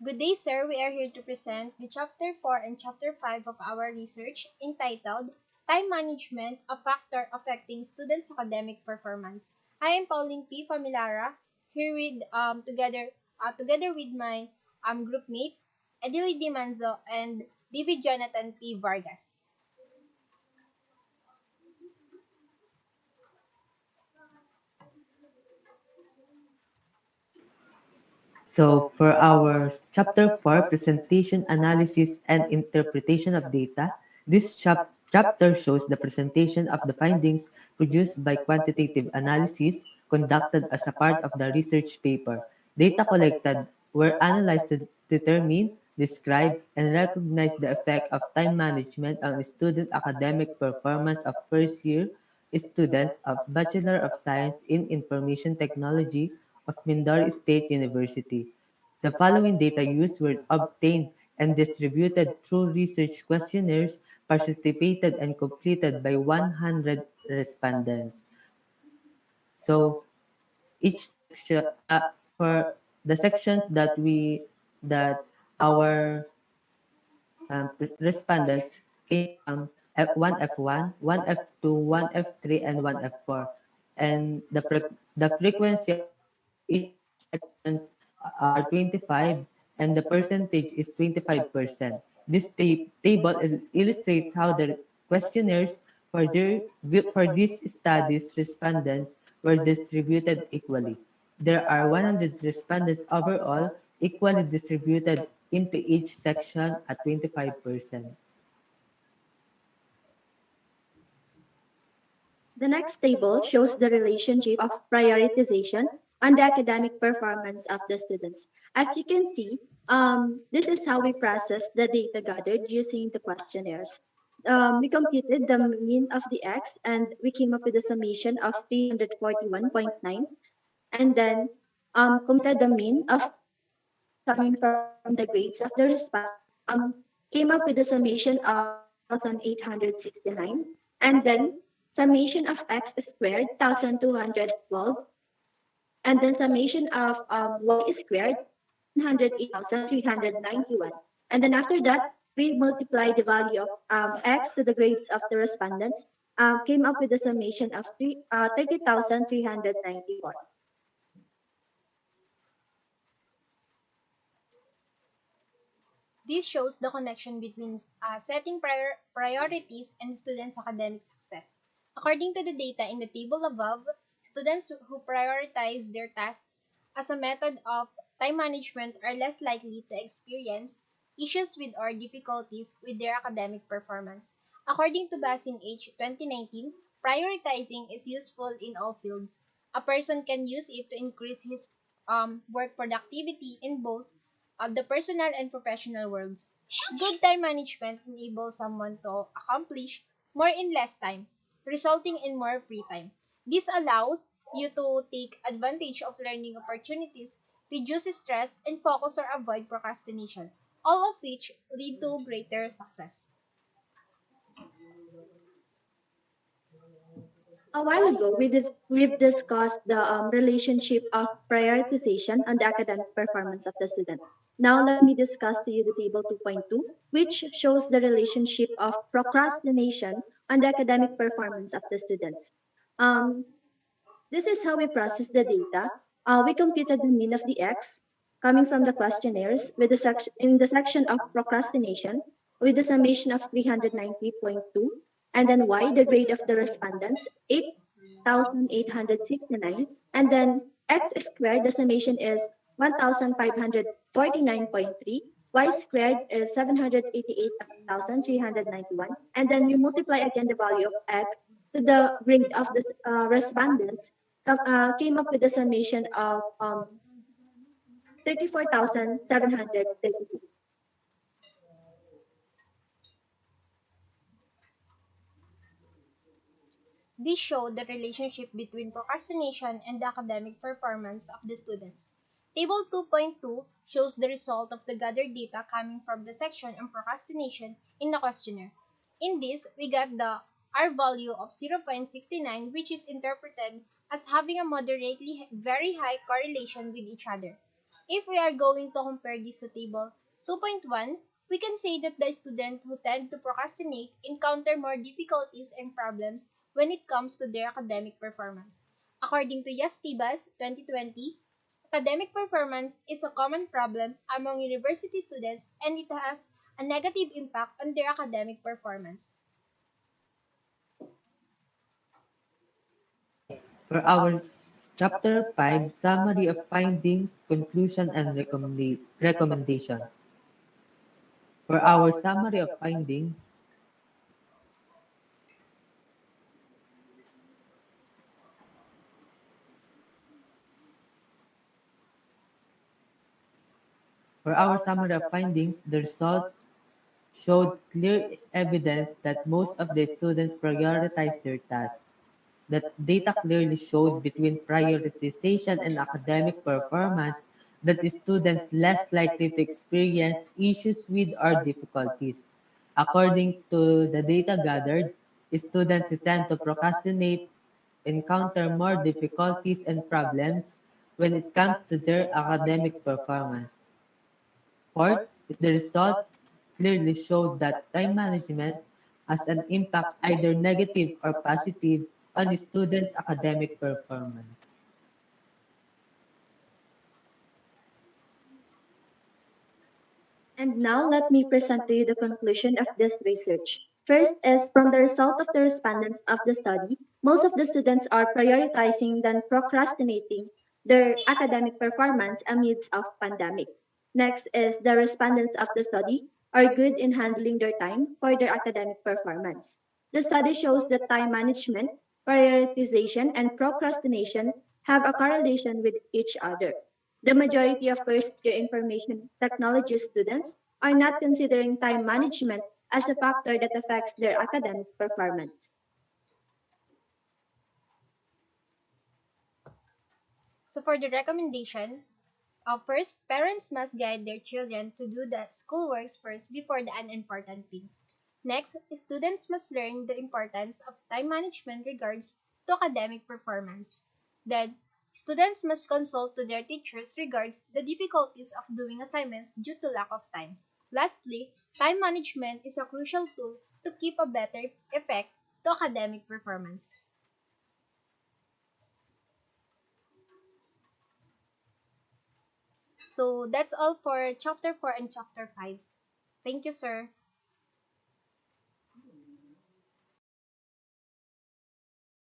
Good day, sir. We are here to present the Chapter 4 and Chapter 5 of our research entitled Time Management, a Factor Affecting Students' Academic Performance. I am Pauline P. Familara, here with together with my group mates, Edili Di Manzo and David Jonathan P. Vargas. So for our chapter 4, presentation, analysis, and interpretation of data, this chapter shows the presentation of the findings produced by quantitative analysis conducted as a part of the research paper. Data collected were analyzed to determine, describe, and recognize the effect of time management on student academic performance of first-year students of Bachelor of Science in Information Technology of Mindoro State University. The following data used were obtained and distributed through research questionnaires participated and completed by 100 respondents. So each section for the sections that our respondents came from F1, F1, 1F2, 1F3, and 1F4. And the frequency of each sections are 25 and the percentage is 25%. This table illustrates how the questionnaires for these studies respondents were distributed equally. There are 100 respondents overall, equally distributed into each section at 25%. The next table shows the relationship of prioritization and the academic performance of the students. As you can see, this is how we process the data gathered using the questionnaires. We computed the mean of the X and we came up with a summation of 341.9, and then computed the mean of coming from the grades of the response, came up with a summation of 1,869, and then summation of x squared 1,212, and then summation of y squared 108,391. And then after that, we multiply the value of x to the grades of the respondents, came up with a summation of 30,394. This shows the connection between setting priorities and students' academic success. According to the data in the table above, students who prioritize their tasks as a method of time management are less likely to experience issues with or difficulties with their academic performance. According to Basin H. 2019, prioritizing is useful in all fields. A person can use it to increase his work productivity in both of the personal and professional worlds. Good time management enables someone to accomplish more in less time, resulting in more free time. This allows you to take advantage of learning opportunities, reduce stress, and focus or avoid procrastination, all of which lead to greater success. A while ago, we've discussed the relationship of prioritization and the academic performance of the student. Now, let me discuss to you the table 2.2, which shows the relationship of procrastination and the academic performance of the students. Um, this is how we process the data. We computed the mean of the X coming from the questionnaires with the in the section of procrastination with the summation of 390.2, and then Y, the grade of the respondents, 8,869, and then X squared, the summation is 1,549.3, Y squared is 788,391, and then we multiply again the value of X to the grade of the respondents, came up with a summation of 34,732. This showed the relationship between procrastination and the academic performance of the students. Table 2.2 shows the result of the gathered data coming from the section on procrastination in the questionnaire. In this, we got the R value of 0.69, which is interpreted as having a moderately very high correlation with each other. If we are going to compare this to table 2.1, we can say that the students who tend to procrastinate encounter more difficulties and problems when it comes to their academic performance. According to Yastibas 2020, academic performance is a common problem among university students and it has a negative impact on their academic performance. For our Chapter 5, Summary of Findings, Conclusion, and Recommendation. For our summary of findings, the results showed clear evidence that most of the students prioritized their tasks. The data clearly showed between prioritization and academic performance that the students less likely to experience issues with or difficulties. According to the data gathered, students who tend to procrastinate encounter more difficulties and problems when it comes to their academic performance. Fourth, the results clearly showed that time management has an impact either negative or positive on the students' academic performance. And now let me present to you the conclusion of this research. First is from the result of the respondents of the study, most of the students are prioritizing than procrastinating their academic performance amidst of pandemic. Next is the respondents of the study are good in handling their time for their academic performance. The study shows that time management, prioritization, and procrastination have a correlation with each other. The majority of first year information technology students are not considering time management as a factor that affects their academic performance. So for the recommendation, first, parents must guide their children to do the schoolworks first before the unimportant things. Next, students must learn the importance of time management regards to academic performance. Then, students must consult to their teachers regards the difficulties of doing assignments due to lack of time. Lastly, time management is a crucial tool to keep a better effect to academic performance. So that's all for chapter 4 and chapter 5. Thank you, sir.